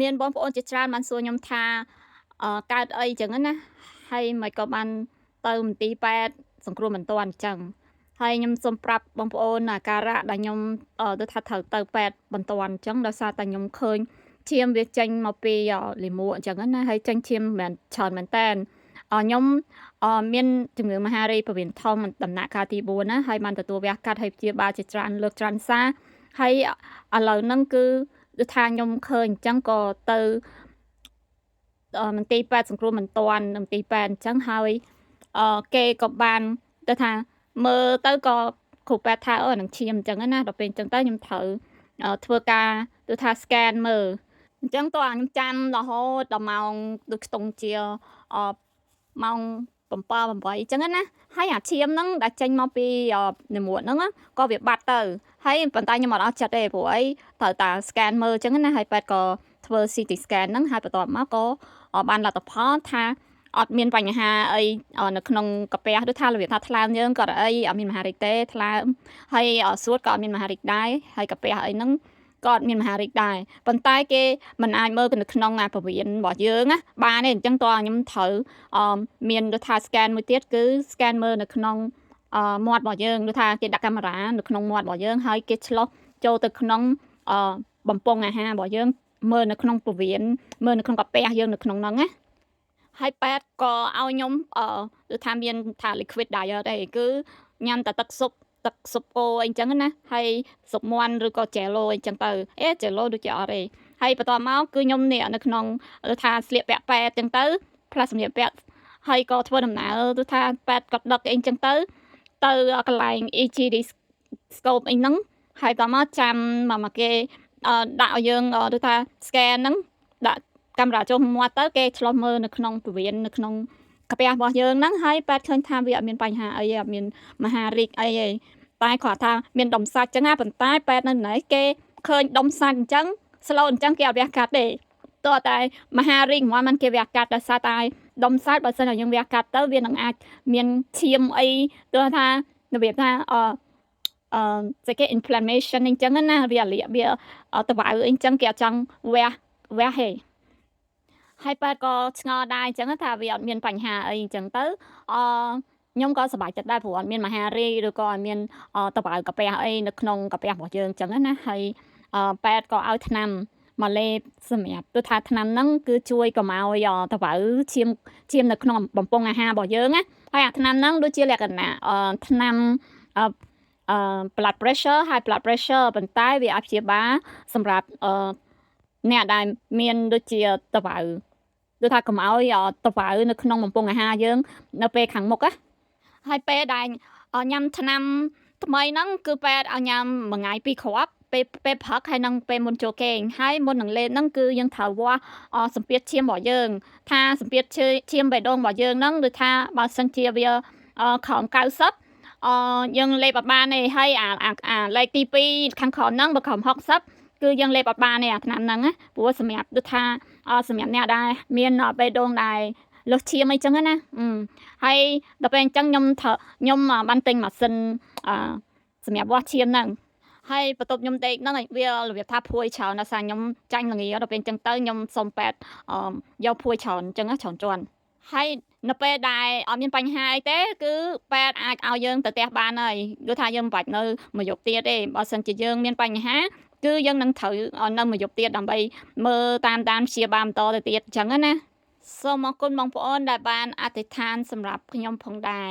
មានបងប្អូនជាច្រើនបានសួរខ្ញុំថាកើតអីចឹងណាហើយមិនក៏បានទៅមន្ទីរពេទ្យសង្គ្រោះបន្ទាន់អញ្ចឹងហើយខ្ញុំសូមប្រាប់បងប្អូនអាការៈដែលខ្ញុំទៅថាត្រូវទៅពេទ្យបន្ទាន់អញ្ចឹងដោយសារតែខ្ញុំឃើញឈាមវាចេញមកពីលាមកអញ្ចឹងណាហើយចេញឈាមមិនច្រើនមែនតើខ្ញុំមានជំងឺមហារីកពោះវៀនធំដំណាក់កាលទី4ណាហើយបានទទួលវះកាត់ហើយព្យាបាលជាច្រើនលើកច្រើនសារហើយឥឡូវហ្នឹងគឺដូចថាខ្ញុំឃើញអញ្ចឹងក៏ទៅមន្ទីរពេទ្យសង្គ្រោះបន្ទាន់មន្ទីរពេទ្យអញ្ចឹងហើយគេក៏បានទៅថាមើលទៅក៏គ្រូពេទ្យថាអូនឹងឈាមអញ្ចឹងណាដល់ពេលអញ្ចឹងទៅខ្ញុំត្រូវធ្វើការទៅថា scan មើលអញ្ចឹងតោះខ្ញុំចាំរហូតដល់ម៉ោងដូចខ្ទង់ជាម៉ោង7 8អញ្ចឹងណាហើយអាឈាមហ្នឹងដែលចេញមកពីនិមួតហ្នឹងក៏វាបាត់ទៅហើយប៉ុន្តែខ្ញុំអត់អស់ចិត្តទេព្រោះអីត្រូវតា scan មើលអញ្ចឹងណាហើយពេទ្យក៏ធ្វើ CT scan ហ្នឹងហើយបន្ទាប់មកក៏បានលទ្ធផលថាអត់មានបញ្ហាអីនៅក្នុងកាពះដូចថារបៀបថាថ្លើមយើងក៏អីអត់មានមហារីកទេថ្លើមហើយសួតក៏អត់មានមហារីកដែរហើយកាពះអីហ្នឹងក៏អត់មានមហារីកដែរប៉ុន្តែគេមិនអាចមើលនៅក្នុងអាពោះវៀនរបស់យើងណាបានទេអញ្ចឹងតើខ្ញុំត្រូវមានដូចថា scan មួយទៀតគឺ scan មើលនៅក្នុងមាត់របស់យើងដូចថាគេដាក់កាមេរ៉ានៅក្នុងមាត់របស់យើងហើយគេឆ្លុះចូលទៅក្នុងបំពង់អាហាររបស់យើងមើលនៅក្នុងពោះវៀនមើលនៅក្នុងកាពះយើងនៅក្នុងហ្នឹងណាហើយពេទ្យក៏ឲ្យខ្ញុំគឺថាមានថា liquid diet ទេគឺញ៉ាំតែទឹកស៊ុបគោអីចឹងណាហើយស៊ុបមាន់ឬក៏ jello អីចឹងទៅjello ដូចជាអត់ទេហើយបន្ទាប់មកគឺខ្ញុំនេះនៅក្នុងថាស្លៀកពាក់ពេទ្យចឹងទៅផ្លាស់សម្លៀកពាក់ហើយក៏ធ្វើដំណើរទៅថាពេទ្យក៏ដឹកអីចឹងទៅកន្លែង EGD scope អីហ្នឹងហើយតមកចាំមកគេដាក់ឲ្យយើងទៅថា scan ហ្នឹងដាក់កាមេរ៉ាចូលមាត់ទៅគេឆ្លុះមើលនៅក្នុងពោះវៀននៅក្នុងកាពះរបស់យើងហ្នឹងហើយពេទ្យឃើញថាវាអត់មានបញ្ហាអីទេអត់មានមហារីកអីទេតែគាត់ថាមានដុំសាច់ចឹងណាប៉ុន្តែពេទ្យនៅណីគេឃើញដុំសាច់អញ្ចឹង slow អញ្ចឹងគេអត់វះកាត់ទេតោះតែមហារីកមិនគេវះកាត់ដោយសារតែដុំសាច់បើសិនជាយើងវះកាត់ទៅវានឹងអាចមានឈាមអីទោះថារបៀបថាស្អីគេ inflammation អញ្ចឹងណាវាលាកវាតវ៉ៅអីអញ្ចឹងគេអត់ចង់វះទេហើយប៉ែតក៏ឆ្ងល់ដែរអញ្ចឹងថាវាអត់មានបញ្ហាអីអញ្ចឹងទៅខ្ញុំក៏សប្បាយចិត្តដែរព្រោះអត់មានមហារីកឬក៏អត់មានតវ៉ៅកាពះអីនៅក្នុងកាពះរបស់យើងអញ្ចឹងណាហើយប៉ែតក៏ឲ្យថ្នាំមកលេបសម្រាប់គឺថាថ្នាំហ្នឹងគឺជួយកុំឲ្យតវ៉ៅឈាមនៅក្នុងបំពង់អាហាររបស់យើងណាហើយអាថ្នាំហ្នឹងដូចជាលក្ខណៈថ្នាំblood pressure high blood pressure ប៉ុន្តែវាអាចព្យាបាលសម្រាប់អ្នកដែលមានដូចជាតវ៉ៅដូចថាកុំឲ្យតវ៉ៅនៅក្នុងបំពង់អាហារយើងនៅពេលខាងមុខណាហើយពេលដែលញ៉ាំថ្នាំថ្មីហ្នឹងគឺពេទ្យឲ្យញ៉ាំមួយថ្ងៃ2គ្រាប់ពេលព្រឹកហើយនិងពេលមុនចូលគេងហើយមុននឹងលេបហ្នឹងគឺយើងត្រូវវាស់សម្ពាធឈាមរបស់យើងថាសម្ពាធឈាមបេះដូងរបស់យើងហ្នឹងដូចថាបើសិនជាវាក្រោម90យើងលេបអត់បានទេហើយអាលេខទី2ខាងក្រោមហ្នឹងបើក្រោម60គឺយើងលេបអត់បានទេអាថ្នាំហ្នឹងណាព្រោះសម្រាប់ដូចថាសម្រាប់អ្នកដែលមានបេះដូងដែលលើសឈាមអីចឹងណាហើយដល់ពេលអញ្ចឹងខ្ញុំបានទិញម៉ាស៊ីនសម្រាប់វាស់ឈាមហ្នឹងហើយបន្ទប់ខ្ញុំដេកហ្នឹងវារបៀបថាភួយច្រើនដល់សារខ្ញុំចាញ់ល្ងាដល់ពេលអញ្ចឹងទៅខ្ញុំសុំពេទ្យយកភួយច្រើនអញ្ចឹងច្រើនជាន់ហើយនៅពេលដែលអត់មានបញ្ហាអីទេគឺពេទ្យអាចឲ្យយើងទៅផ្ទះបានហើយដូចថាយើងមិនបាច់នៅមួយយប់ទៀតទេបើសិនជាយើងមានបញ្ហាគឺយើងនឹងត្រូវនៅមួយយប់ទៀតដើម្បីមើលតាមព្យាបាលបន្តទៅទៀតអញ្ចឹងណាសូមអរគុណបងប្អូនដែលបានអធិដ្ឋានសម្រាប់ខ្ញុំផងដែរ